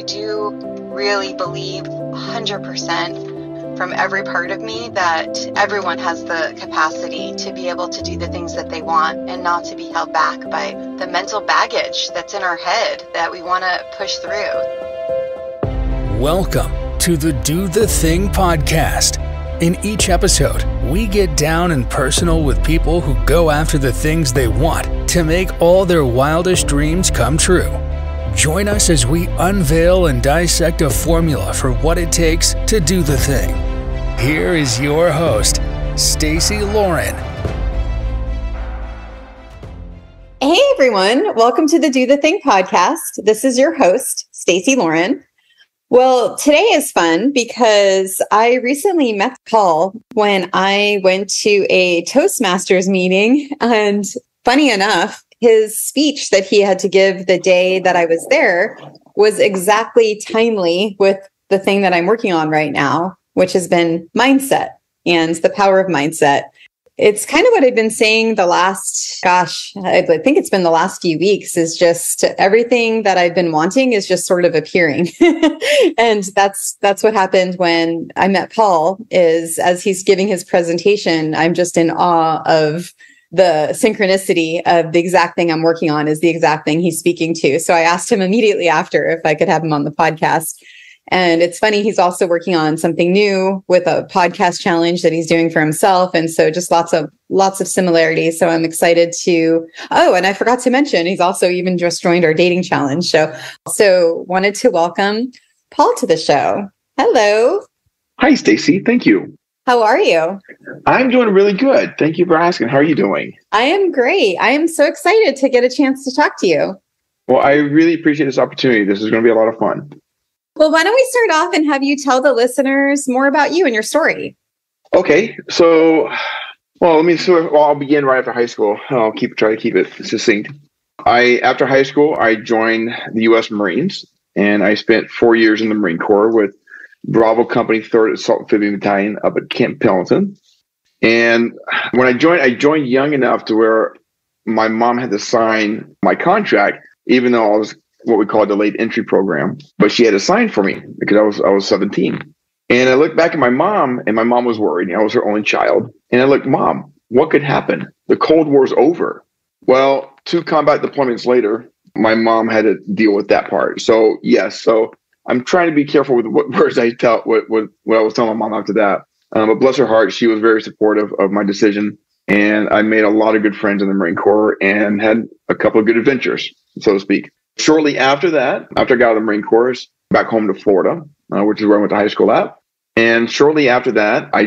do really believe 100% from every part of me that everyone has the capacity to be able to do the things that they want and not to be held back by the mental baggage that's in our head that we want to push through. Welcome to the Do the Thing podcast. In each episode, we get down and personal with people who go after the things they want to make all their wildest dreams come true. Join us as we unveil and dissect a formula for what it takes to do the thing. Here is your host, Stacey Lauren. Hey everyone, welcome to the Do the Thing podcast. This is your host, Stacey Lauren. Well, today is fun because I recently met Paul when I went to a Toastmasters meeting, and funny enough, his speech that he had to give the day that I was there was exactly timely with the thing that I'm working on right now, which has been mindset and the power of mindset. It's kind of what I've been saying I think it's been the last few weeks, is just everything that I've been wanting is just sort of appearing. And that's what happened when I met Paul, is as he's giving his presentation, I'm just in awe of the synchronicity of the exact thing I'm working on is the exact thing he's speaking to. So I asked him immediately after if I could have him on the podcast. And it's funny, he's also working on something new with a podcast challenge that he's doing for himself. And so just lots of similarities. So I'm excited to, and I forgot to mention, he's also even just joined our dating challenge. So wanted to welcome Paul to the show. Hello. Hi, Stacey. Thank you. How are you? I'm doing really good. Thank you for asking. How are you doing? I am great. I am so excited to get a chance to talk to you. Well, I really appreciate this opportunity. This is going to be a lot of fun. Well, why don't we start off and have you tell the listeners more about you and your story? Okay. So, I'll begin right after high school. I'll try to keep it succinct. After high school, I joined the U.S. Marines, and I spent 4 years in the Marine Corps with Bravo Company 3rd Assault Amphibian Battalion up at Camp Pendleton. And when I joined young enough to where my mom had to sign my contract, even though I was what we call a delayed entry program, but she had to sign for me because I was 17. And I looked back at my mom, and my mom was worried. I was her only child. And I looked, Mom, what could happen? The Cold War's over. Well, 2 combat deployments later, my mom had to deal with that part. So yes, so I'm trying to be careful with what words I tell, what I was telling my mom after that. But bless her heart, she was very supportive of my decision. And I made a lot of good friends in the Marine Corps and had a couple of good adventures, so to speak. Shortly after that, after I got out of the Marine Corps, back home to Florida, which is where I went to high school at. And shortly after that, I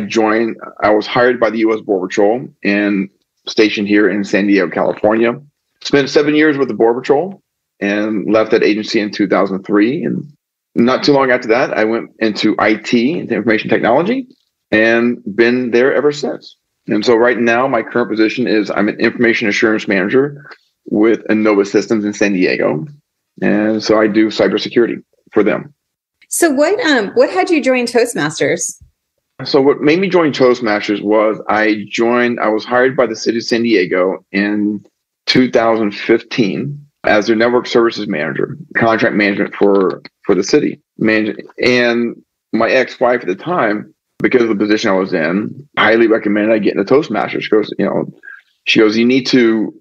was hired by the U.S. Border Patrol and stationed here in San Diego, California. Spent 7 years with the Border Patrol and left that agency in 2003. And not too long after that, I went into IT, into information technology, and been there ever since. And so right now, my current position is I'm an information assurance manager with Innova Systems in San Diego. And so I do cybersecurity for them. So what had you join Toastmasters? So what made me join Toastmasters was I was hired by the city of San Diego in 2015 as their network services manager, contract management for the city. And my ex-wife at the time, because of the position I was in, highly recommended I get into Toastmasters. She goes, you need to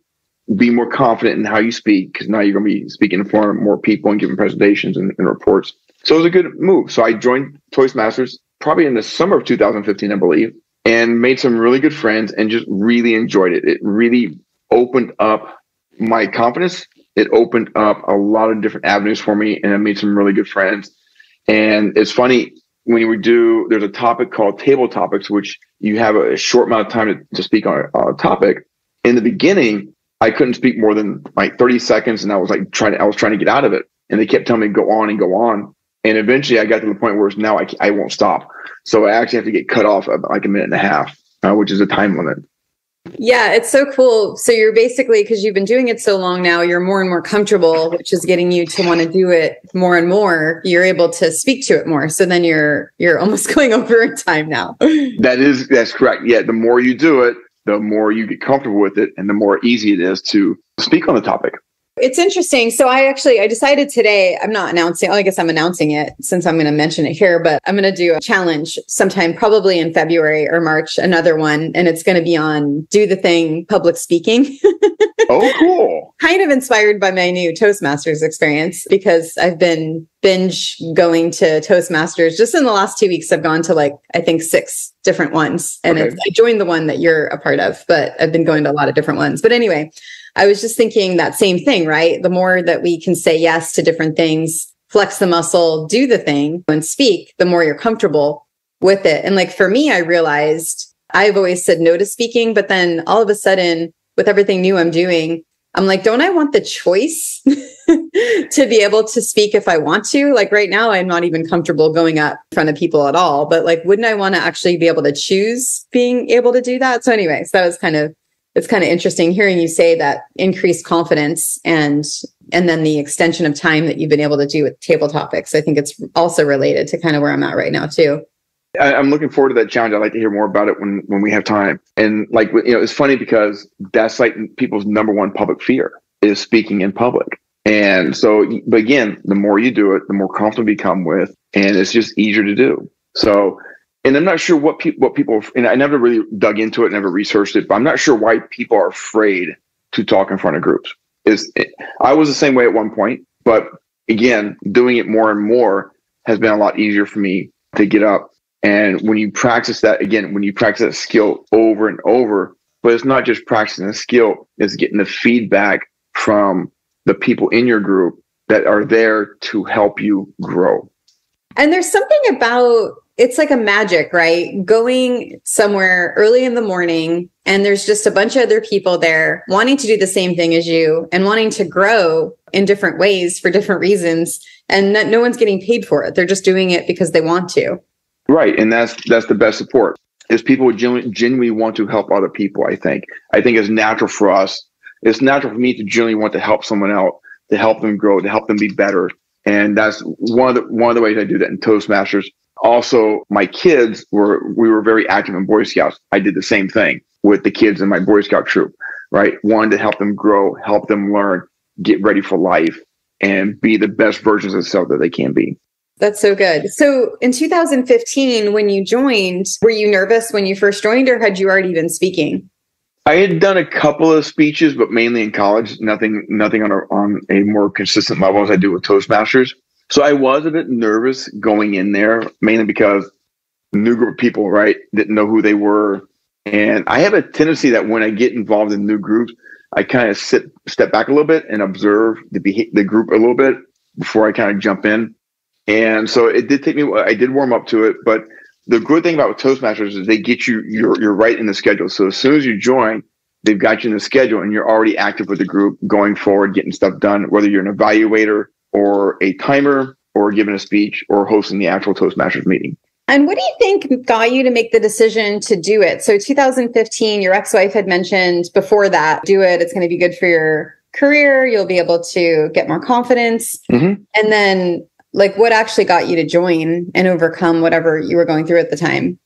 be more confident in how you speak, because now you're going to be speaking in front of more people and giving presentations and reports. So it was a good move. So I joined Toastmasters probably in the summer of 2015, I believe, and made some really good friends and just really enjoyed it. It really opened up my confidence. It opened up a lot of different avenues for me, and I made some really good friends. And it's funny, there's a topic called table topics, which you have a short amount of time to speak on a topic. In the beginning, I couldn't speak more than like 30 seconds, and I was trying to get out of it. And they kept telling me go on and go on. And eventually I got to the point where now I won't stop. So I actually have to get cut off like a minute and a half, which is a time limit. Yeah, it's so cool. So you're basically, because you've been doing it so long now, you're more and more comfortable, which is getting you to want to do it more and more. You're able to speak to it more. So then you're almost going over in time now. That's correct. Yeah, the more you do it, the more you get comfortable with it and the more easy it is to speak on the topic. it's interesting. So I decided today, I'm not announcing, I guess I'm announcing it since I'm going to mention it here, but I'm going to do a challenge sometime probably in February or March, another one. And it's going to be on Do the Thing public speaking. Oh, cool. Kind of inspired by my new Toastmasters experience, because I've been binge going to Toastmasters. Just in the last 2 weeks, I've gone to I think 6 different ones. And I joined the one that you're a part of, but I've been going to a lot of different ones. But anyway, I was just thinking that same thing, right? The more that we can say yes to different things, flex the muscle, do the thing, and speak, the more you're comfortable with it. And for me, I realized I've always said no to speaking, but then all of a sudden, with everything new I'm doing, I'm like, don't I want the choice to be able to speak if I want to? Right now, I'm not even comfortable going up in front of people at all. But wouldn't I want to actually be able to choose being able to do that? So anyway, so that was it's kind of interesting hearing you say that increased confidence and then the extension of time that you've been able to do with table topics. I think it's also related to kind of where I'm at right now too. I'm looking forward to that challenge. I'd like to hear more about it when we have time. And it's funny because that's people's number one public fear is speaking in public. And so, but again, the more you do it, the more comfortable you become with, and it's just easier to do. So, and I'm not sure what people, and I never really dug into it, never researched it, but I'm not sure why people are afraid to talk in front of groups. I was the same way at one point, but again, doing it more and more has been a lot easier for me to get up. And when you practice that, when you practice that skill over and over, but it's not just practicing the skill, it's getting the feedback from the people in your group that are there to help you grow. And there's something about, it's like a magic, right? Going somewhere early in the morning and there's just a bunch of other people there wanting to do the same thing as you and wanting to grow in different ways for different reasons. And no one's getting paid for it. They're just doing it because they want to. Right. And that's the best support is people who genuinely want to help other people. I think it's natural for us. It's natural for me to genuinely want to help someone else, to help them grow, to help them be better. And that's one of the ways I do that in Toastmasters. Also, my kids we were very active in Boy Scouts. I did the same thing with the kids in my Boy Scout troop, right? Wanted to help them grow, help them learn, get ready for life, and be the best versions of themselves that they can be. That's so good. So in 2015, when you joined, were you nervous when you first joined, or had you already been speaking? I had done a couple of speeches, but mainly in college, nothing on a more consistent level as I do with Toastmasters. So I was a bit nervous going in there, mainly because new group of people, right, didn't know who they were. And I have a tendency that when I get involved in new groups, I kind of step back a little bit and observe the group a little bit before I kind of jump in. And so it did take me, I did warm up to it, but the good thing about Toastmasters is they get you're right in the schedule. So as soon as you join, they've got you in the schedule and you're already active with the group going forward, getting stuff done, whether you're an evaluator or a timer or giving a speech or hosting the actual Toastmasters meeting. And what do you think got you to make the decision to do it? So 2015, your ex-wife had mentioned before that, do it. It's going to be good for your career. You'll be able to get more confidence. Mm-hmm. And then what actually got you to join and overcome whatever you were going through at the time?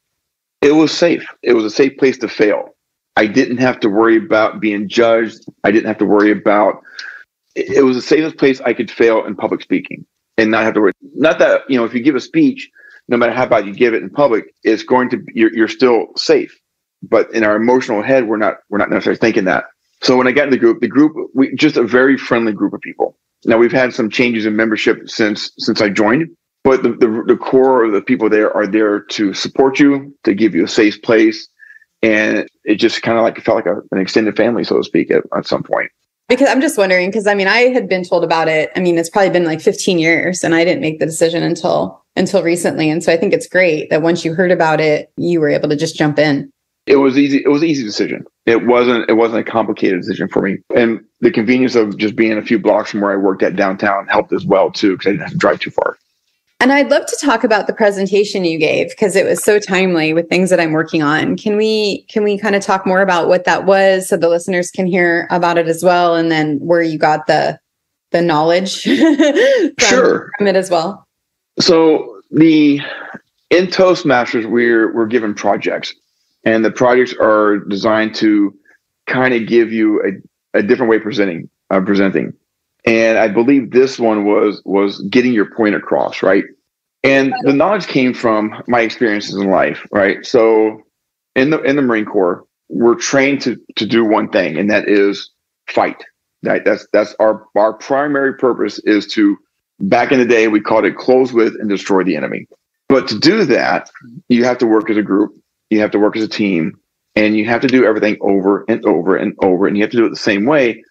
It was safe. It was a safe place to fail. I didn't have to worry about being judged. I didn't have to worry about, it was the safest place I could fail in public speaking and not have to worry. Not that, if you give a speech, no matter how bad you give it in public, it's going to, you're still safe. But in our emotional head, we're not necessarily thinking that. So when I got in the group, we just a very friendly group of people. Now we've had some changes in membership since I joined, but the core of the people there are there to support you, to give you a safe place. And it just kind of felt like an extended family, so to speak, at some point. Because I'm just wondering, because I had been told about it. It's probably been 15 years and I didn't make the decision until recently. And so I think it's great that once you heard about it, you were able to just jump in. It was easy. It was an easy decision. It wasn't a complicated decision for me. And the convenience of just being a few blocks from where I worked at downtown helped as well, too, because I didn't have to drive too far. And I'd love to talk about the presentation you gave because it was so timely with things that I'm working on. Can we kind of talk more about what that was so the listeners can hear about it as well, and then where you got the knowledge from it as well? So in Toastmasters, we're given projects, and the projects are designed to kind of give you a different way of presenting. And I believe this one was getting your point across, right? And the knowledge came from my experiences in life, right? So in the Marine Corps, we're trained to do one thing, and that is fight. That's our primary purpose is to, back in the day, we called it close with and destroy the enemy. But to do that, you have to work as a group, you have to work as a team, and you have to do everything over and over and over, and you have to do it the same way,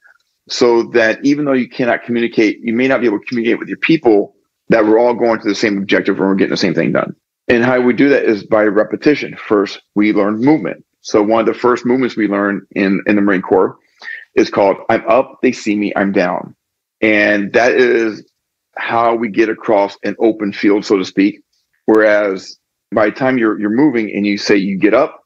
so that even though you cannot communicate, you may not be able to communicate with your people, that we're all going to the same objective and we're getting the same thing done. And how we do that is by repetition. First, we learn movement. So one of the first movements we learn in the Marine Corps is called I'm up, they see me, I'm down. And that is how we get across an open field, so to speak. Whereas by the time you're moving and you say you get up,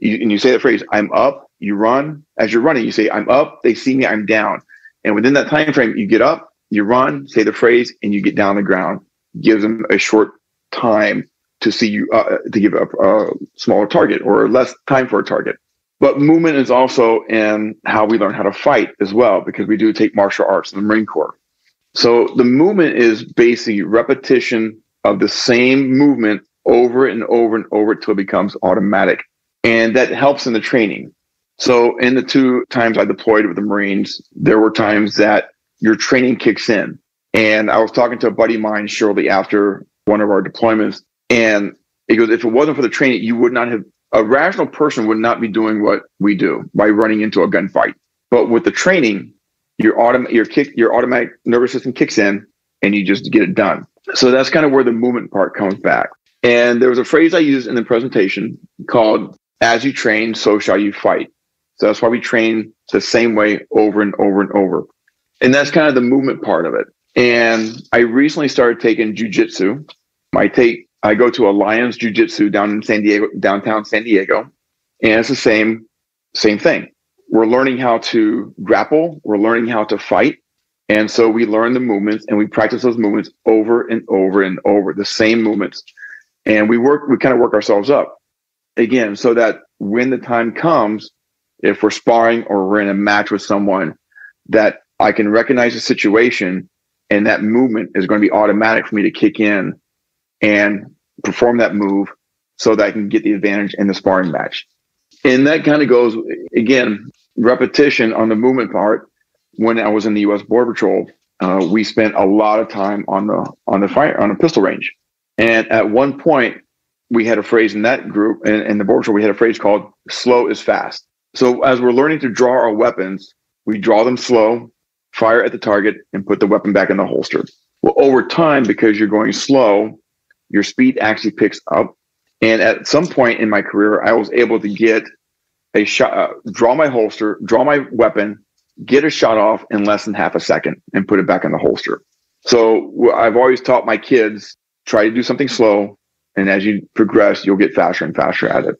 and you say the phrase, I'm up, you run. As you're running, you say, I'm up, they see me, I'm down. And within that time frame, you get up, you run, say the phrase, and you get down on the ground. Gives them a short time to see you, to give up a smaller target or less time for a target. But movement is also in how we learn how to fight as well, because we do take martial arts in the Marine Corps. So the movement is basically repetition of the same movement over and over and over until it becomes automatic. And that helps in the training. So in the 2 times I deployed with the Marines, there were times that your training kicks in. And I was talking to a buddy of mine shortly after one of our deployments, and he goes, if it wasn't for the training, you would not have, a rational person would not be doing what we do by running into a gunfight. But with the training, your automatic nervous system kicks in and you just get it done. So that's kind of where the movement part comes back. And there was a phrase I used in the presentation called, as you train, so shall you fight. So that's why we train the same way over and over and over. And that's kind of the movement part of it. And I recently started taking jujitsu. I go to Alliance Jiu-Jitsu down in San Diego, downtown San Diego, and it's the same thing. We're learning how to grapple. We're learning how to fight. And so we learn the movements and we practice those movements over and over and over, the same movements. And we kind of work ourselves up again, so that when the time comes, if we're sparring or we're in a match with someone, that I can recognize the situation and that movement is going to be automatic for me to kick in and perform that move so that I can get the advantage in the sparring match. And that kind of goes, again, repetition on the movement part. When I was in the U.S. Border Patrol, we spent a lot of time on a pistol range. And at one point, we had a phrase in that group, in the Border Patrol, we had a phrase called slow is fast. So as we're learning to draw our weapons, we draw them slow, fire at the target, and put the weapon back in the holster. Well, over time, because you're going slow, your speed actually picks up. And at some point in my career, I was able to get a shot, draw my holster, draw my weapon, get a shot off in less than half a second and put it back in the holster. So I've always taught my kids, try to do something slow. And as you progress, you'll get faster and faster at it.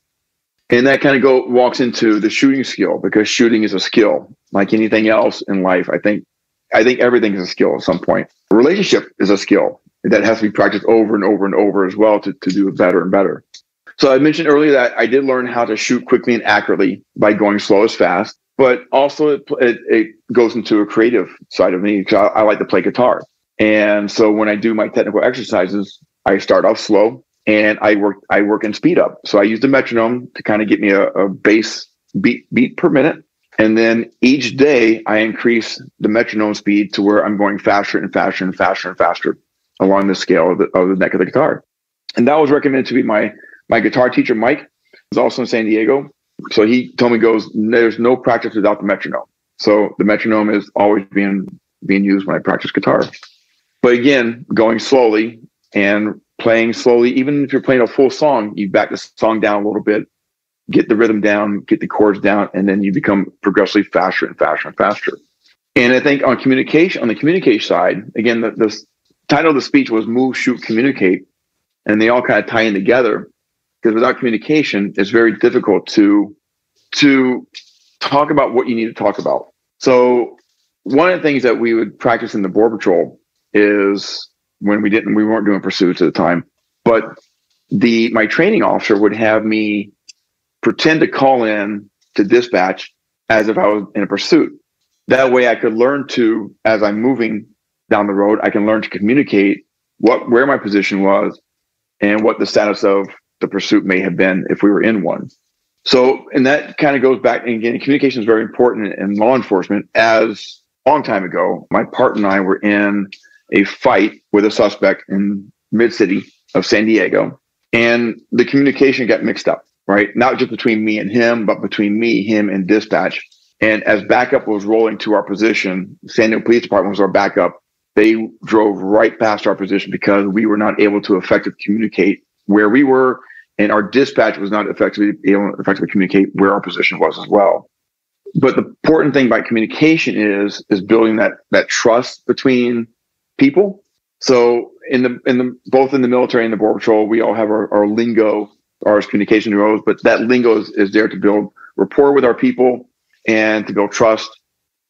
And that kind of walks into the shooting skill, because shooting is a skill. Like anything else in life, I think everything is a skill at some point. A relationship is a skill that has to be practiced over and over and over as well to do it better and better. So I mentioned earlier that I did learn how to shoot quickly and accurately by going slow as fast, but also it goes into a creative side of me, because I like to play guitar. And so when I do my technical exercises, I start off slow and I work in speed up. So I use the metronome to kind of get me a bass beat per minute. And then each day I increase the metronome speed to where I'm going faster and faster and faster and faster along the scale of the neck of the guitar. And that was recommended to be my guitar teacher, Mike, was also in San Diego. So he told me, there's no practice without the metronome. So the metronome is always being used when I practice guitar. But again, going slowly and playing slowly, even if you're playing a full song, you back the song down a little bit, get the rhythm down, get the chords down, and then you become progressively faster and faster and faster. And I think on the communication side, again, the title of the speech was Move, Shoot, Communicate. And they all kind of tie in together, because without communication, it's very difficult to talk about what you need to talk about. So one of the things that we would practice in the Border Patrol is when we weren't doing pursuits at the time, but my training officer would have me pretend to call in to dispatch as if I was in a pursuit. That way I could learn to, as I'm moving down the road, I can learn to communicate where my position was and what the status of the pursuit may have been if we were in one. So, and that kind of goes back, and again, communication is very important in law enforcement. As a long time ago, my partner and I were in a fight with a suspect in mid-city of San Diego, and the communication got mixed up, right? Not just between me and him, but between me, him, and dispatch. And as backup was rolling to our position, San Diego Police Department was our backup. They drove right past our position because we were not able to effectively communicate where we were, and our dispatch was not effectively able to effectively communicate where our position was as well. But the important thing about communication is building that trust between people. So both in the military and the Border Patrol, we all have our lingo, our communication roles, but that lingo is there to build rapport with our people and to build trust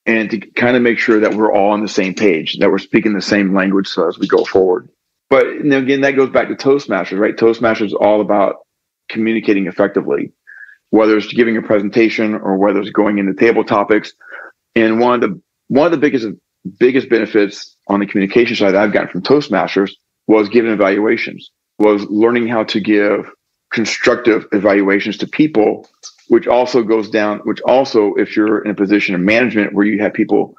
and to kind of make sure that we're all on the same page, that we're speaking the same language so as we go forward. But again, that goes back to Toastmasters, right? Toastmasters is all about communicating effectively, whether it's giving a presentation or whether it's going into table topics. And one of the biggest benefits on the communication side that I've gotten from Toastmasters was giving evaluations, was learning how to give constructive evaluations to people, which also, if you're in a position of management where you have people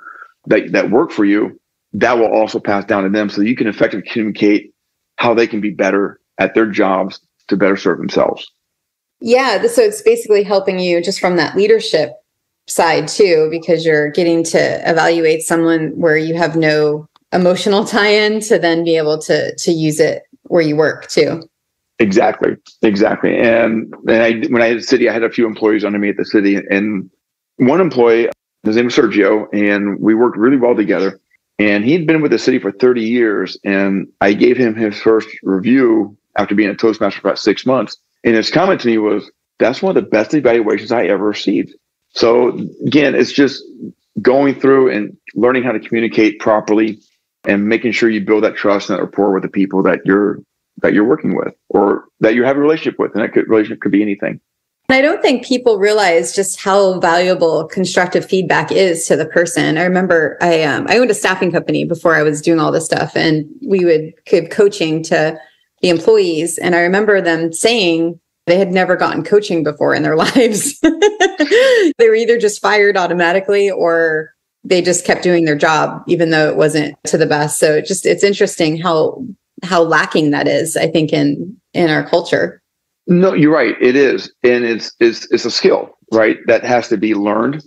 that work for you, that will also pass down to them so you can effectively communicate how they can be better at their jobs to better serve themselves. Yeah. So it's basically helping you just from that leadership side too, because you're getting to evaluate someone where you have no emotional tie-in to then be able to use it where you work too. Exactly. And when I had the city, I had a few employees under me at the city, and one employee, his name was Sergio, and we worked really well together. And he'd been with the city for 30 years. And I gave him his first review after being a Toastmaster for about 6 months. And his comment to me was, that's one of the best evaluations I ever received. So again, it's just going through and learning how to communicate properly and making sure you build that trust and that rapport with the people that you're working with or that you have a relationship with. And that relationship could be anything. I don't think people realize just how valuable constructive feedback is to the person. I remember I owned a staffing company before I was doing all this stuff, and we would give coaching to the employees. And I remember them saying they had never gotten coaching before in their lives. They were either just fired automatically or they just kept doing their job, even though it wasn't to the best. So it's interesting how lacking that is, I think, in our culture. No, you're right. It is. And it's a skill, right? That has to be learned,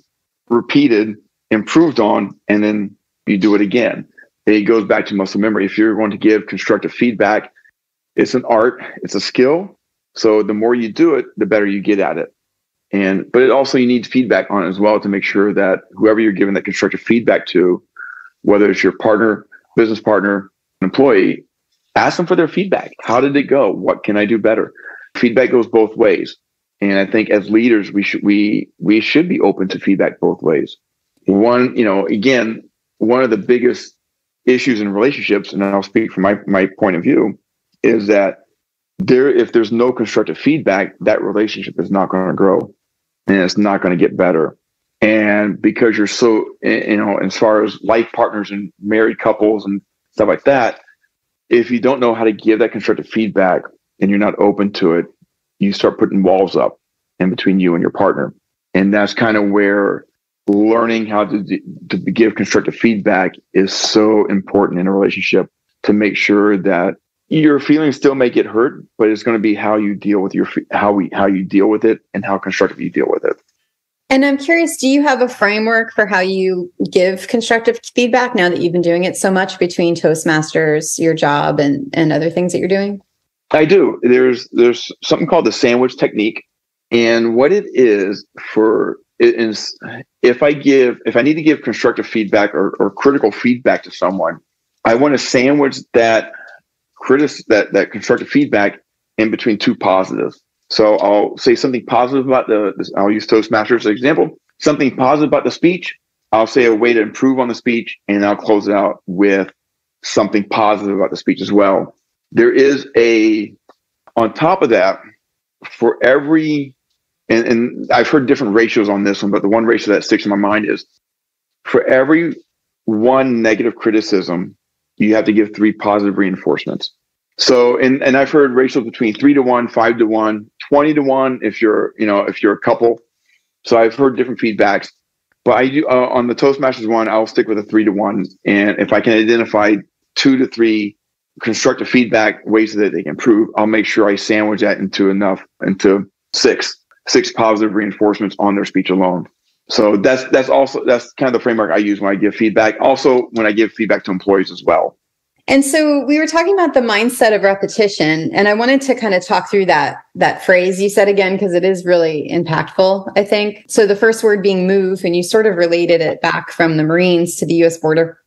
repeated, improved on, and then you do it again. It goes back to muscle memory. If you're going to give constructive feedback, it's an art, it's a skill. So the more you do it, the better you get at it. But it also, you need feedback on it as well to make sure that whoever you're giving that constructive feedback to, whether it's your partner, business partner, employee, ask them for their feedback. How did it go? What can I do better? Feedback goes both ways. And I think as leaders, we should be open to feedback both ways. One of the biggest issues in relationships, and I'll speak from my point of view, is that if there's no constructive feedback, that relationship is not going to grow and it's not going to get better. And because you're so, as far as life partners and married couples and stuff like that, if you don't know how to give that constructive feedback and you're not open to it, you start putting walls up in between you and your partner. And that's kind of where learning how to give constructive feedback is so important in a relationship, to make sure that your feelings still may get hurt, but it's going to be how you deal with how you deal with it and how constructive you deal with it. And I'm curious, do you have a framework for how you give constructive feedback now that you've been doing it so much between Toastmasters, your job, and other things that you're doing? I do. There's something called the sandwich technique. And what it is if I need to give constructive feedback or critical feedback to someone, I want to sandwich that constructive feedback in between two positives. So I'll say something positive about I'll use Toastmasters as an example. Something positive about the speech. I'll say a way to improve on the speech, and I'll close it out with something positive about the speech as well. There is on top of that, for every, and I've heard different ratios on this one, but the one ratio that sticks in my mind is for every one negative criticism, you have to give 3 positive reinforcements. So, and I've heard ratios between 3 to 1, 5 to 1, 20 to 1 if you're a couple. So I've heard different feedbacks, but I do on the Toastmasters one, I'll stick with a 3 to 1. And if I can identify 2 to 3 constructive feedback ways that they can improve, I'll make sure I sandwich that into six positive reinforcements on their speech alone. So that's kind of the framework I use when I give feedback. Also, when I give feedback to employees as well. And so we were talking about the mindset of repetition, and I wanted to kind of talk through that phrase you said again, because it is really impactful, I think. So the first word being move, and you sort of related it back from the Marines to the U.S. Border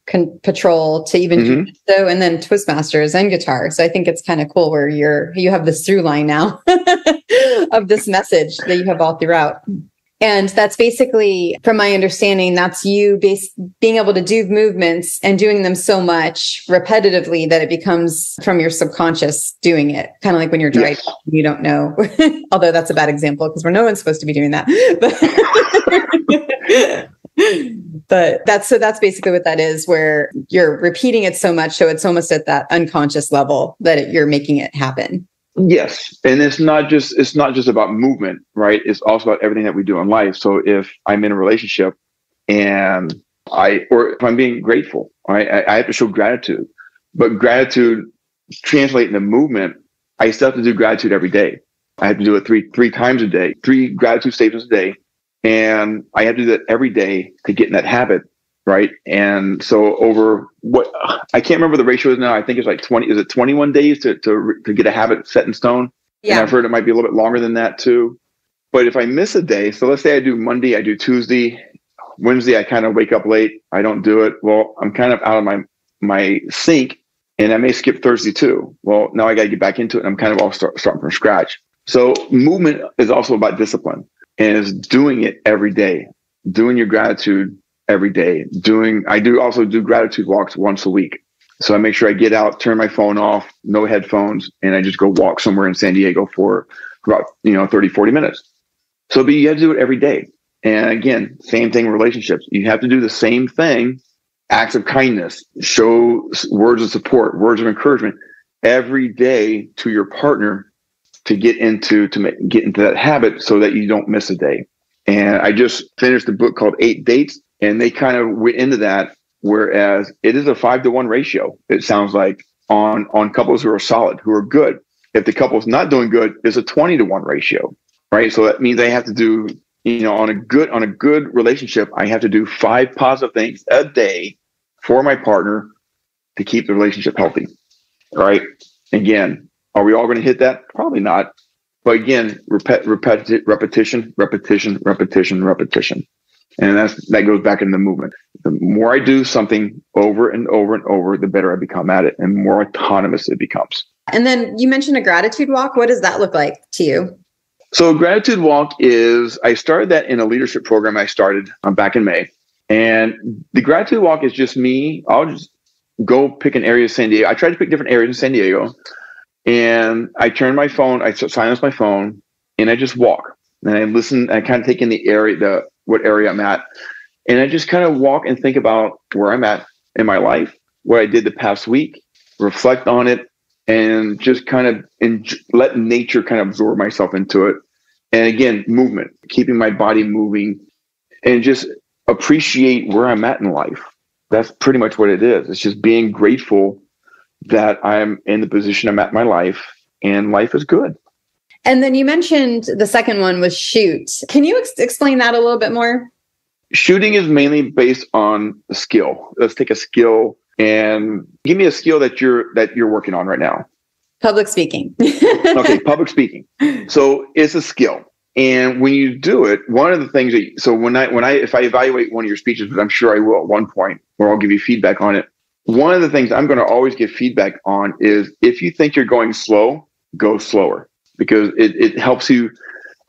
Patrol to even Jiu-Jitsu, and then Toastmasters and guitar. So I think it's kind of cool where you have this through line now of this message that you have all throughout. And that's basically, from my understanding, that's you being able to do movements and doing them so much repetitively that it becomes from your subconscious doing it. Kind of like when you're driving, you don't know, although that's a bad example because no one's supposed to be doing that. But that's basically what that is, where you're repeating it so much. So it's almost at that unconscious level that you're making it happen. Yes. And it's not just about movement, right? It's also about everything that we do in life. So if I'm in a relationship or if I'm being grateful, right, I have to show gratitude, but gratitude translate into movement. I still have to do gratitude every day. I have to do it three times a day, 3 gratitude statements a day. And I have to do that every day to get in that habit. Right. And so I can't remember the ratio is now. I think it's like 20. Is it 21 days to get a habit set in stone? Yeah. And I've heard it might be a little bit longer than that too. But if I miss a day, so let's say I do Monday, I do Tuesday, Wednesday, I kind of wake up late. I don't do it. Well, I'm kind of out of my sync, and I may skip Thursday too. Well, now I got to get back into it. And I'm kind of all starting from scratch. So movement is also about discipline, and is doing it every day, doing your gratitude every day. I also do gratitude walks once a week. So I make sure I get out, turn my phone off, no headphones, and I just go walk somewhere in San Diego for about 30, 40 minutes. So but you have to do it every day. And again, same thing in relationships. You have to do the same thing, acts of kindness, show words of support, words of encouragement every day to your partner to get into that habit so that you don't miss a day. And I just finished a book called 8 Dates. And they kind of went into that, whereas it is a 5 to 1 ratio. It sounds like on couples who are solid, who are good. If the couple's not doing good, it's a 20 to 1 ratio, right? So that means I have to do, on a good relationship, I have to do 5 positive things a day for my partner to keep the relationship healthy, right? Again, are we all going to hit that? Probably not. But again, repetition. And that goes back into the movement. The more I do something over and over and over, the better I become at it and more autonomous it becomes. And then you mentioned a gratitude walk. What does that look like to you? So a gratitude walk I started that in a leadership program I started back in May. And the gratitude walk is just me. I'll just go pick an area of San Diego. I try to pick different areas in San Diego. And I turn my phone, I silence my phone, and I just walk. And I listen, I kind of take in the area, what area I'm at. And I just kind of walk and think about where I'm at in my life, what I did the past week, reflect on it, and just kind of let nature kind of absorb myself into it. And again, movement, keeping my body moving, and just appreciate where I'm at in life. That's pretty much what it is. It's just being grateful that I'm in the position I'm at in my life, and life is good. And then you mentioned the second one was shoot. Can you explain that a little bit more? Shooting is mainly based on a skill. Let's take a skill and give me a skill that you're working on right now. Public speaking. Okay, public speaking. So it's a skill. And when you do it, one of the things if I evaluate one of your speeches, but I'm sure I will at one point, or I'll give you feedback on it. One of the things I'm going to always give feedback on is if you think you're going slow, go slower. Because it helps you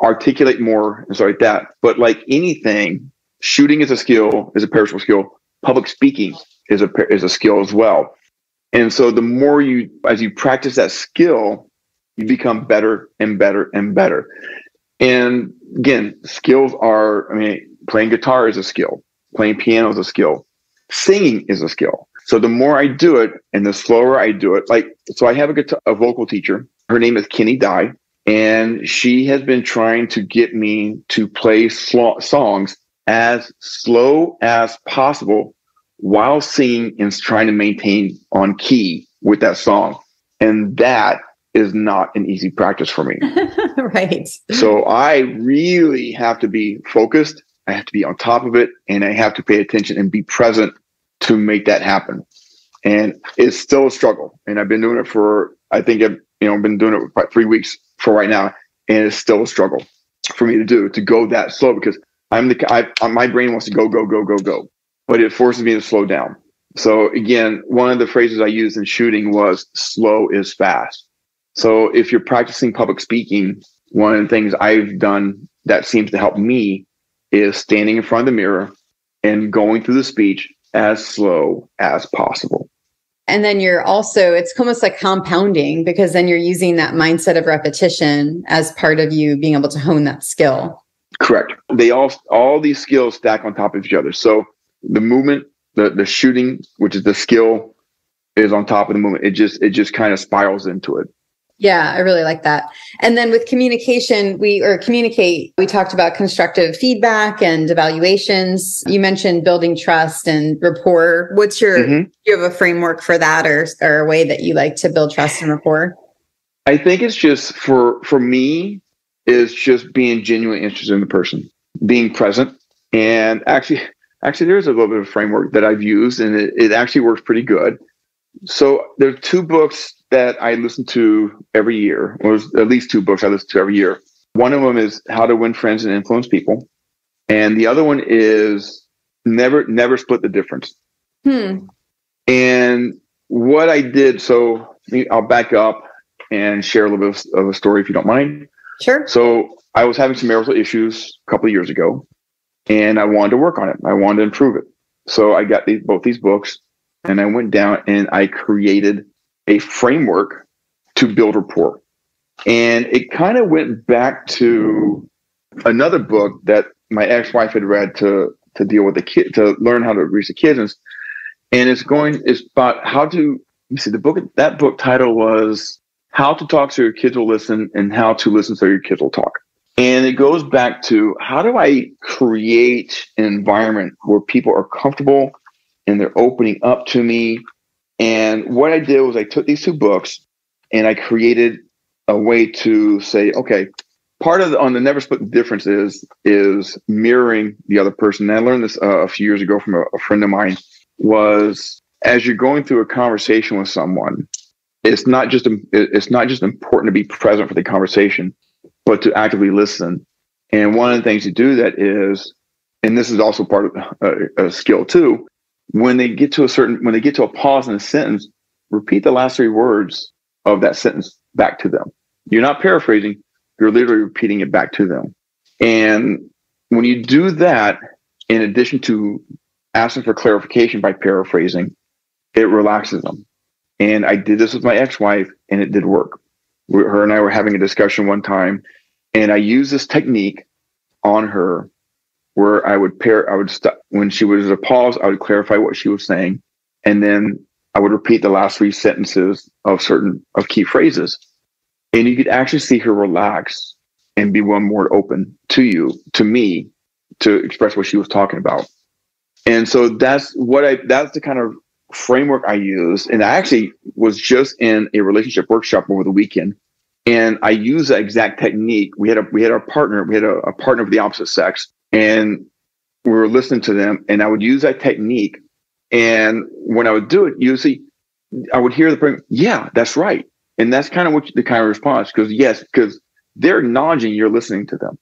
articulate more and stuff like that. But like anything, shooting is a skill, is a perishable skill. Public speaking is a skill as well. And so the more as you practice that skill, you become better and better and better. And again, skills playing guitar is a skill. Playing piano is a skill. Singing is a skill. So the more I do it and the slower I do it, so I have a vocal teacher. Her name is Kenny Dye, and she has been trying to get me to play songs as slow as possible while singing and trying to maintain on key with that song. And that is not an easy practice for me. Right. So I really have to be focused. I have to be on top of it, and I have to pay attention and be present to make that happen. And it's still a struggle. And I've been doing it for, I think I've been doing it for about 3 weeks for right now. And it's still a struggle for me to go that slow, because my brain wants to go, go, go, go, go, but it forces me to slow down. So again, one of the phrases I used in shooting was slow is fast. So if you're practicing public speaking, one of the things I've done that seems to help me is standing in front of the mirror and going through the speech as slow as possible. And then it's almost like compounding, because then you're using that mindset of repetition as part of you being able to hone that skill. Correct. They all these skills stack on top of each other. So the movement, the shooting, which is the skill, is on top of the movement. It just kind of spirals into it. Yeah, I really like that. And then with communication, we talked about constructive feedback and evaluations. You mentioned building trust and rapport. Do you have a framework for that, or a way that you like to build trust and rapport? I think it's just for me is just being genuinely interested in the person, being present. And actually there's a little bit of a framework that I've used, and it actually works pretty good. So there's 2 books that I listen to every year. Well, there's at least 2 books I listen to every year. One of them is How to Win Friends and Influence People. And the other one is Never Split the Difference. And what I did, so I'll back up and share a little bit of a story if you don't mind. Sure. So I was having some marital issues a couple of years ago, and I wanted to work on it. I wanted to improve it. So I got both these books, and I went down and I created a framework to build rapport. And it kind of went back to another book that my ex-wife had read to deal with the kid, to learn how to reach the kids. And it's about how to, that book title was How to Talk So Your Kids Will Listen and How to Listen So Your Kids Will Talk. And it goes back to, how do I create an environment where people are comfortable and they're opening up to me? And what I did was I took these 2 books and I created a way to say, okay, part of on the Never Split the Difference is mirroring the other person. And I learned this a few years ago from a friend of mine, was as you're going through a conversation with someone, it's not just important to be present for the conversation, but to actively listen. And one of the things to do that is, and this is also part of a skill too, when they get to a pause in a sentence, repeat the last 3 words of that sentence back to them. You're not paraphrasing, you're literally repeating it back to them. And when you do that, in addition to asking for clarification by paraphrasing, it relaxes them. And I did this with my ex-wife, and it did work. Her and I were having a discussion one time, and I used this technique on her where I would when she was at a pause, I would clarify what she was saying, and then I would repeat the last 3 sentences of key phrases. And you could actually see her relax and be one more open to me, to express what she was talking about. And so that's the kind of framework I use. And I actually was just in a relationship workshop over the weekend, and I used that exact technique. We had a partner of the opposite sex, and we were listening to them, and I would use that technique. And when I would do it, usually I would hear the person, yeah, that's right. And that's kind of the kind of response, because they're acknowledging you're listening to them.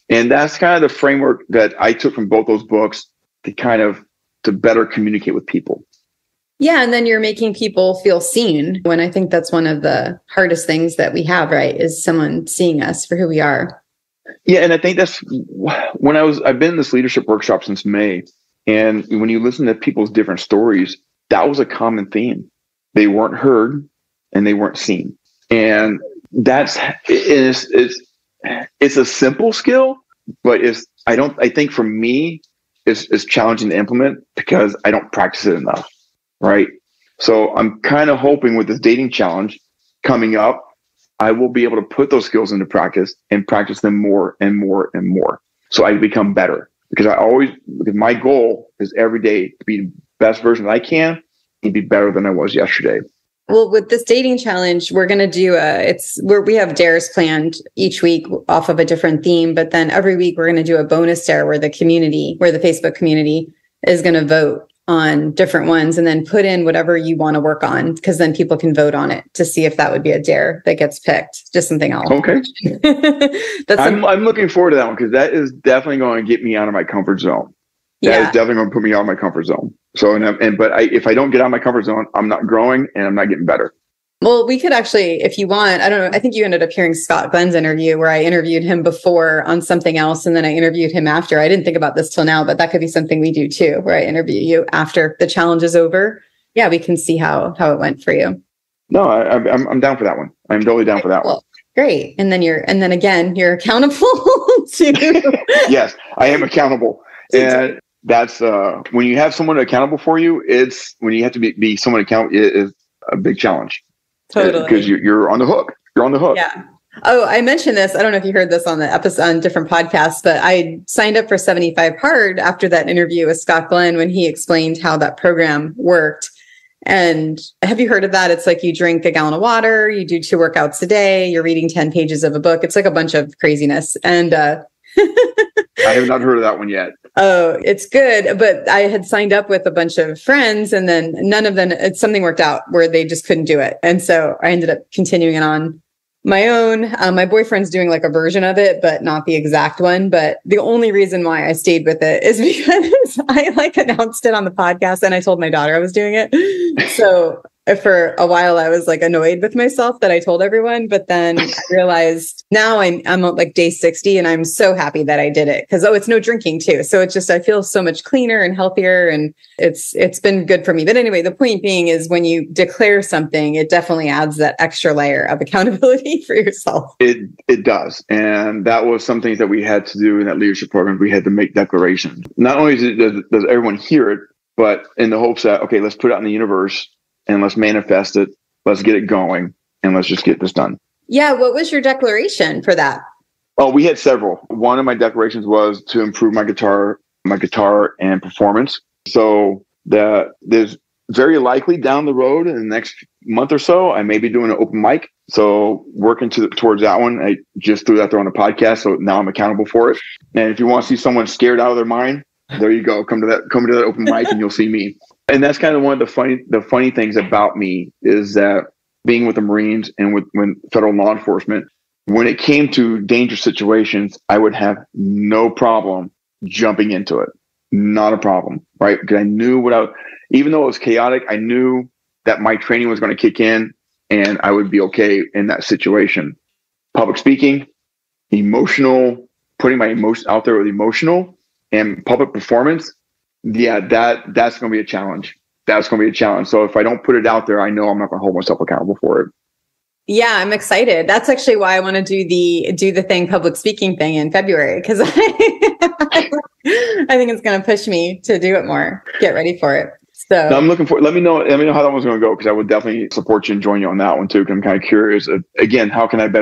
And that's kind of the framework that I took from both those books to better communicate with people. Yeah. And then you're making people feel seen, when I think that's one of the hardest things that we have, right? Is someone seeing us for who we are. Yeah. And I think that's when I've been in this leadership workshop since May. And when you listen to people's different stories, that was a common theme. They weren't heard and they weren't seen. And it's a simple skill, but I think for me, is challenging to implement because I don't practice it enough, right? So I'm kind of hoping with this dating challenge coming up, I will be able to put those skills into practice and practice them more and more and more. So I become better because my goal is every day to be the best version that I can and be better than I was yesterday. Well, with this dating challenge, we're going to do we have dares planned each week off of a different theme, but then every week we're going to do a bonus dare where the Facebook community is going to vote on different ones and then put in whatever you want to work on, because then people can vote on it to see if that would be a dare that gets picked. Just something else. Okay. I'm looking forward to that one because that is definitely going to get me out of my comfort zone. That is definitely going to put me out of my comfort zone. So, if I don't get out of my comfort zone, I'm not growing and I'm not getting better. Well, we could actually, if you want, I don't know, I think you ended up hearing Scott Glenn's interview where I interviewed him before on something else. And then I interviewed him after. I didn't think about this till now, but that could be something we do too, where I interview you after the challenge is over. Yeah, we can see how it went for you. No, I'm down for that one. I'm totally down for that one. Great. And then again, you're accountable to. Yes, I am accountable. And that's when you have someone accountable for you, it's when you have to be someone accountable, it is a big challenge. Totally. Because you're on the hook. You're on the hook. Yeah. Oh, I mentioned this. I don't know if you heard this on the episode on different podcasts, but I signed up for 75 Hard after that interview with Scott Glenn when he explained how that program worked. And have you heard of that? It's like you drink a gallon of water, you do 2 workouts a day, you're reading 10 pages of a book. It's like a bunch of craziness. And I have not heard of that one yet. Oh, it's good. But I had signed up with a bunch of friends and then none of them, something worked out where they just couldn't do it. And so I ended up continuing it on my own. My boyfriend's doing like a version of it, but not the exact one. But the only reason why I stayed with it is because I announced it on the podcast and I told my daughter I was doing it. So for a while I was annoyed with myself that I told everyone, but then I realized now I'm at day 60 and I'm so happy that I did it because it's no drinking too. So it's just, I feel so much cleaner and healthier and it's been good for me. But anyway, the point being is when you declare something, it definitely adds that extra layer of accountability for yourself. It does. And that was some things that we had to do in that leadership program. We had to make declarations. Not only does everyone hear it, but in the hopes that, okay, let's put it out in the universe and let's manifest it. Let's get it going and let's just get this done. Yeah. What was your declaration for that? Oh, we had several. One of my declarations was to improve my guitar and performance. So there's very likely down the road in the next month or so, I may be doing an open mic. So working towards that one, I just threw that there on the podcast. So now I'm accountable for it. And if you want to see someone scared out of their mind, there you go. Come to that open mic and you'll see me. And that's kind of one of the funny things about me is that being with the Marines and with federal law enforcement, when it came to dangerous situations, I would have no problem jumping into it. Not a problem, right? Because I knew even though it was chaotic, I knew that my training was going to kick in and I would be okay in that situation. Public speaking, emotional, putting my emotions out there with emotional and public performance. Yeah, that's going to be a challenge. That's going to be a challenge. So if I don't put it out there, I know I'm not going to hold myself accountable for it. Yeah, I'm excited. That's actually why I want to do the thing public speaking thing in February because I think it's going to push me to do it more. Get ready for it. So now I'm looking for. Let me know how that one's going to go because I would definitely support you and join you on that one too. Because I'm kind of curious. Again, how can I be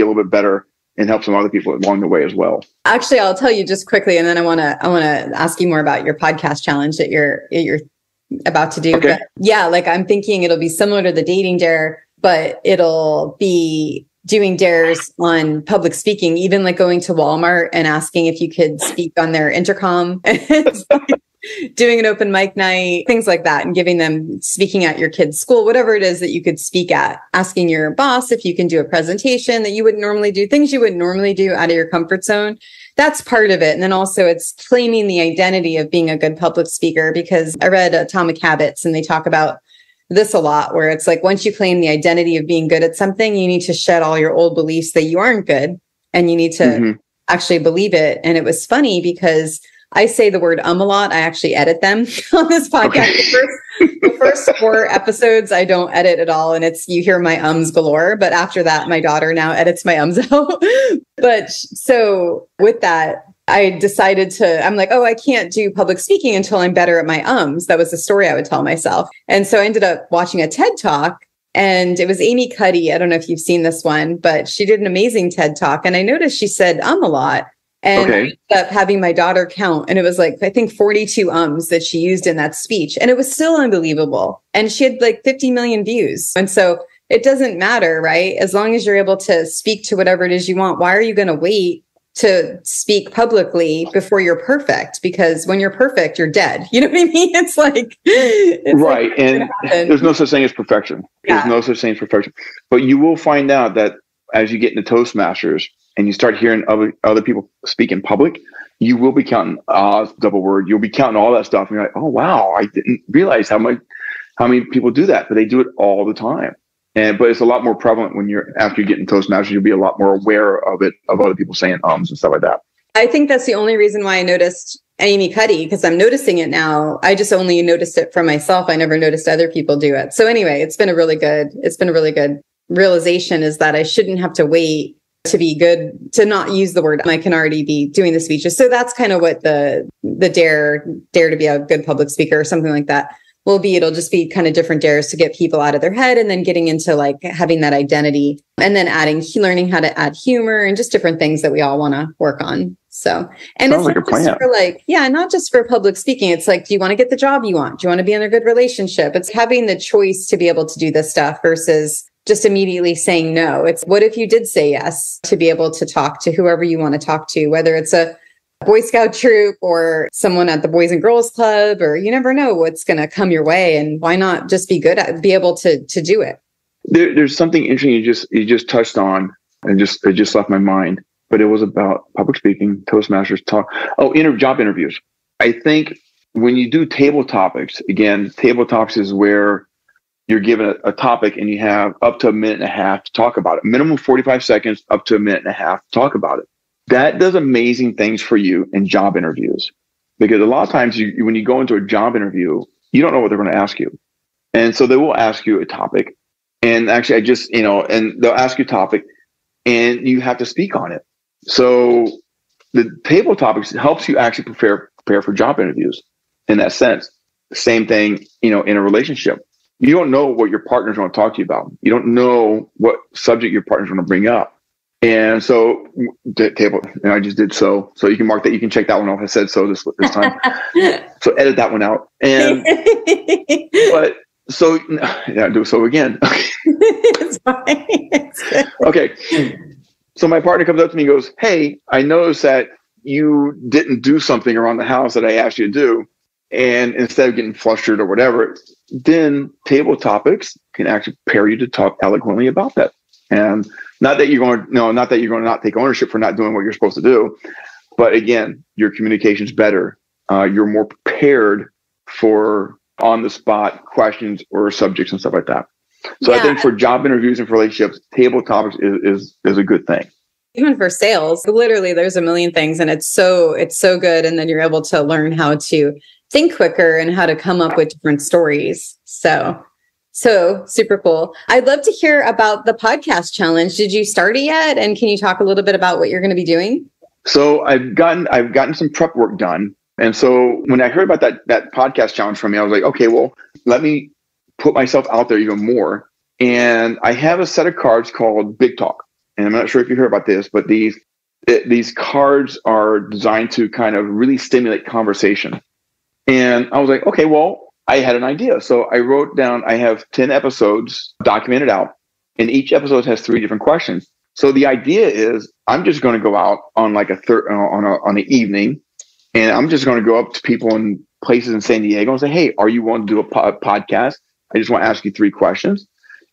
a little bit better and help some other people along the way as well? Actually, I'll tell you just quickly, and then I want to ask you more about your podcast challenge that you're about to do. Okay. But yeah, I'm thinking it'll be similar to the dating dare, but it'll be doing dares on public speaking, even going to Walmart and asking if you could speak on their intercom. Doing an open mic night, things like that, and giving them speaking at your kid's school, whatever it is that you could speak at, asking your boss if you can do a presentation that you wouldn't normally do, things you wouldn't normally do out of your comfort zone. That's part of it. And then also it's claiming the identity of being a good public speaker, because I read Atomic Habits and they talk about this a lot, where it's once you claim the identity of being good at something, you need to shed all your old beliefs that you aren't good and you need to actually believe it. And it was funny because I say the word a lot. I actually edit them on this podcast. Okay. The first 4 episodes, I don't edit at all. And you hear my ums galore. But after that, my daughter now edits my ums out. But so with that, I decided I'm like, oh, I can't do public speaking until I'm better at my ums. That was the story I would tell myself. And so I ended up watching a TED Talk, and it was Amy Cuddy. I don't know if you've seen this one, but she did an amazing TED Talk. And I noticed she said a lot. And I ended up having my daughter count. And it was like, I think 42 ums that she used in that speech. And it was still unbelievable. And she had like 50 million views. And so it doesn't matter, right? As long as you're able to speak to whatever it is you want, why are you going to wait to speak publicly before you're perfect? Because when you're perfect, you're dead. You know what I mean? It's like, right. Like, and there's no such thing as perfection. There's no such thing as perfection. But you will find out that as you get into Toastmasters and you start hearing other people speak in public, you will be counting double word. You'll be counting all that stuff. And you're like, oh, wow, I didn't realize how many people do that, but they do it all the time. But it's a lot more prevalent after you get in Toastmasters, you'll be a lot more aware of it, of other people saying ums and stuff like that. I think that's the only reason why I noticed Amy Cuddy, because I'm noticing it now. I just only noticed it for myself. I never noticed other people do it. So anyway, it's been a really good realization, is that I shouldn't have to wait to be good, to not use the word. I can already be doing the speeches. So that's kind of what the dare to be a good public speaker or something like that will be. It'll just be kind of different dares to get people out of their head, and then getting into like having that identity, and then learning how to add humor and just different things that we all want to work on. So, and sounds it's not just for not just for public speaking. It's like, do you want to get the job you want? Do you want to be in a good relationship? It's having the choice to be able to do this stuff versus just immediately saying no. It's what if you did say yes, to be able to talk to whoever you want to talk to, whether it's a Boy Scout troop or someone at the Boys and Girls Club, or you never know what's going to come your way. And why not just be able to do it? There's something interesting you just touched on, and it just left my mind, but it was about public speaking, Toastmasters talk. Job interviews. I think when you do table topics, again, table topics is where you're given a topic and you have up to a minute and a half to talk about it. Minimum 45 seconds, up to a minute and a half to talk about it. That does amazing things for you in job interviews, because a lot of times when you go into a job interview, you don't know what they're going to ask you. And so they will ask you a topic, and actually and they'll ask you a topic and you have to speak on it. So the table topics helps you actually prepare for job interviews in that sense. Same thing, in a relationship. You don't know what your partner's going to talk to you about. You don't know what subject your partner's going to bring up. And so the table, and I just did so you can mark that. You can check that one off. I said so this time. So edit that one out. And do so again. It's fine. It's good. Okay. So my partner comes up to me and goes, hey, I noticed that you didn't do something around the house that I asked you to do. And instead of getting flustered or whatever, then table topics can actually prepare you to talk eloquently about that. And not that you're going to not take ownership for not doing what you're supposed to do, but again, your communication's better. You're more prepared for on the spot questions or subjects and stuff like that. So I think for job interviews and for relationships, table topics is a good thing. Even for sales, literally there's a million things, and it's so good. And then you're able to learn how to think quicker and how to come up with different stories. So super cool. I'd love to hear about the podcast challenge. Did you start it yet? And can you talk a little bit about what you're going to be doing? So I've gotten some prep work done. And so when I heard about that podcast challenge from me, I was like, okay, well, let me put myself out there even more. And I have a set of cards called Big Talk. And I'm not sure if you heard about this, but these cards are designed to kind of really stimulate conversation. And I was like, okay, well, I had an idea. So I wrote down, I have 10 episodes documented out, and each episode has 3 different questions. So the idea is I'm just going to go out on like on an evening, and I'm just going to go up to people in places in San Diego and say, hey, are you willing to do a podcast? I just want to ask you 3 questions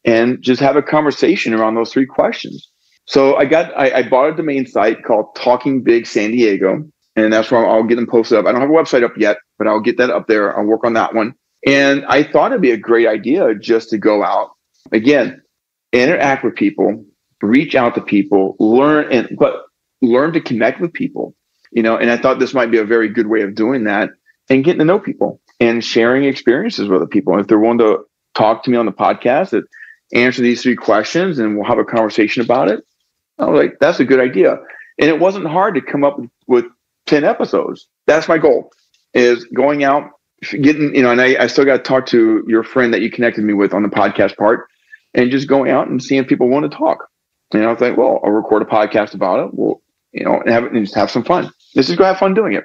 and just have a conversation around those 3 questions. So I bought a domain site called Talking Big San Diego, and that's where I'll get them posted up. I don't have a website up yet, but I'll get that up there. I'll work on that one. And I thought it'd be a great idea just to go out, again, interact with people, reach out to people, learn to connect with people, and I thought this might be a very good way of doing that and getting to know people and sharing experiences with other people. And if they're willing to talk to me on the podcast, that answer these 3 questions and we'll have a conversation about it, I was like, that's a good idea. And it wasn't hard to come up with 10 episodes. That's my goal, is going out, getting, and I still got to talk to your friend that you connected me with on the podcast part, and just going out and seeing if people want to talk. And I think, well, I'll record a podcast about it. We'll, and just have some fun. Let's just go have fun doing it.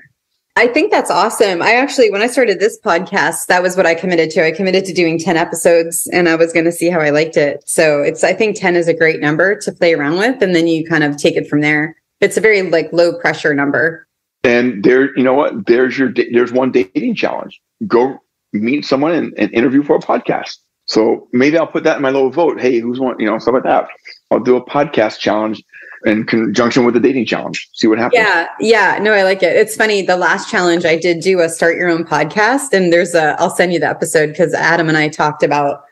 I think that's awesome. When I started this podcast, that was what I committed to. I committed to doing 10 episodes, and I was going to see how I liked it. So I think 10 is a great number to play around with. And then you kind of take it from there. It's a very low pressure number. And there's one dating challenge. Go meet someone and interview for a podcast. So maybe I'll put that in my little vote. Hey, who's one, stuff like that. I'll do a podcast challenge in conjunction with the dating challenge. See what happens. Yeah. No, I like it. It's funny. The last challenge I did do a start your own podcast. And I'll send you the episode, because Adam and I talked about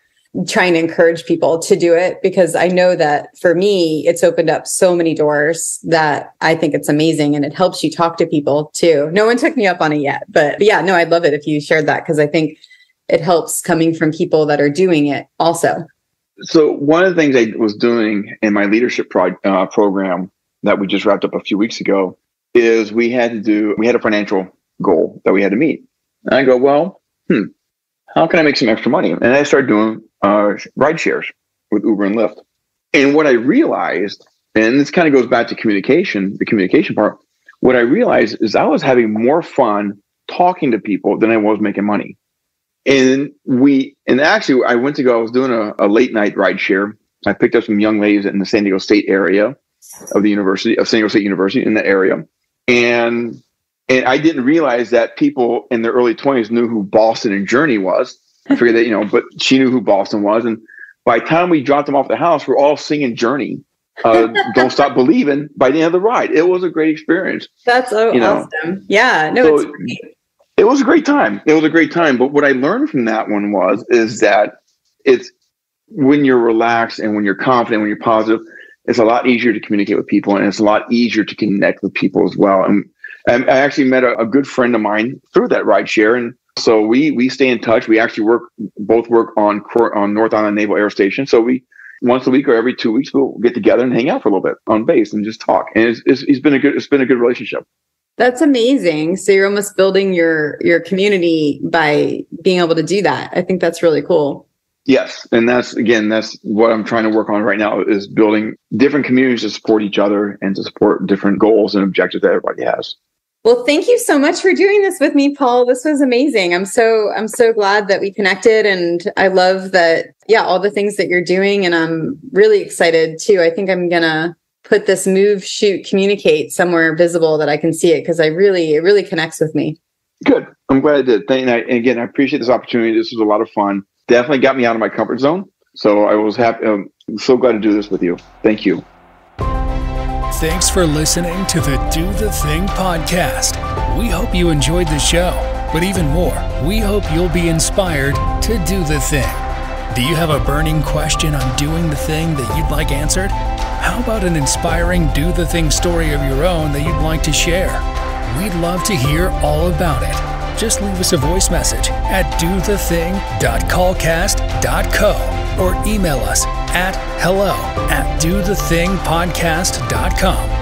trying to encourage people to do it, because I know that for me, it's opened up so many doors that I think it's amazing, and it helps you talk to people too. No one took me up on it yet, but yeah, no, I'd love it if you shared that, because I think it helps coming from people that are doing it also. So one of the things I was doing in my leadership program that we just wrapped up a few weeks ago is we had a financial goal that we had to meet. And I go, well, how can I make some extra money? And I started doing ride shares with Uber and Lyft. And what I realized, and this kind of goes back to the communication part, what I realized is I was having more fun talking to people than I was making money. And actually I was doing a late night ride share. I picked up some young ladies in the San Diego State area of San Diego State University in the area. And I didn't realize that people in their early 20s knew who Boston and Journey was. I figured that, but she knew who Boston was. And by the time we dropped them off the house, we're all singing Journey. Don't Stop Believing by the end of the ride. It was a great experience. That's awesome. Yeah. No, it's great. It was a great time. But what I learned from that one is that it's when you're relaxed and when you're confident, when you're positive, it's a lot easier to communicate with people, and it's a lot easier to connect with people as well. And I actually met a good friend of mine through that ride share. And so we stay in touch. We actually both work on North Island Naval Air Station. So we, once a week or every 2 weeks, we'll get together and hang out for a little bit on base and just talk. And it's been a good relationship. That's amazing. So you're almost building your community by being able to do that. I think that's really cool. Yes. And that's what I'm trying to work on right now, is building different communities to support each other and to support different goals and objectives that everybody has. Well, thank you so much for doing this with me, Paul. This was amazing. I'm so glad that we connected, and I love that. Yeah, all the things that you're doing, and I'm really excited too. I think I'm gonna put this move, shoot, communicate somewhere visible that I can see it, because it really connects with me. Good. I'm glad I did. Again, I appreciate this opportunity. This was a lot of fun. Definitely got me out of my comfort zone. So I was happy. I'm so glad to do this with you. Thank you. Thanks for listening to the Do the Thing podcast. We hope you enjoyed the show, but even more, we hope you'll be inspired to do the thing. Do you have a burning question on doing the thing that you'd like answered? How about an inspiring do the thing story of your own that you'd like to share? We'd love to hear all about it. Just leave us a voice message at dothething.callcast.co or email us at hello@dothethingpodcast.com.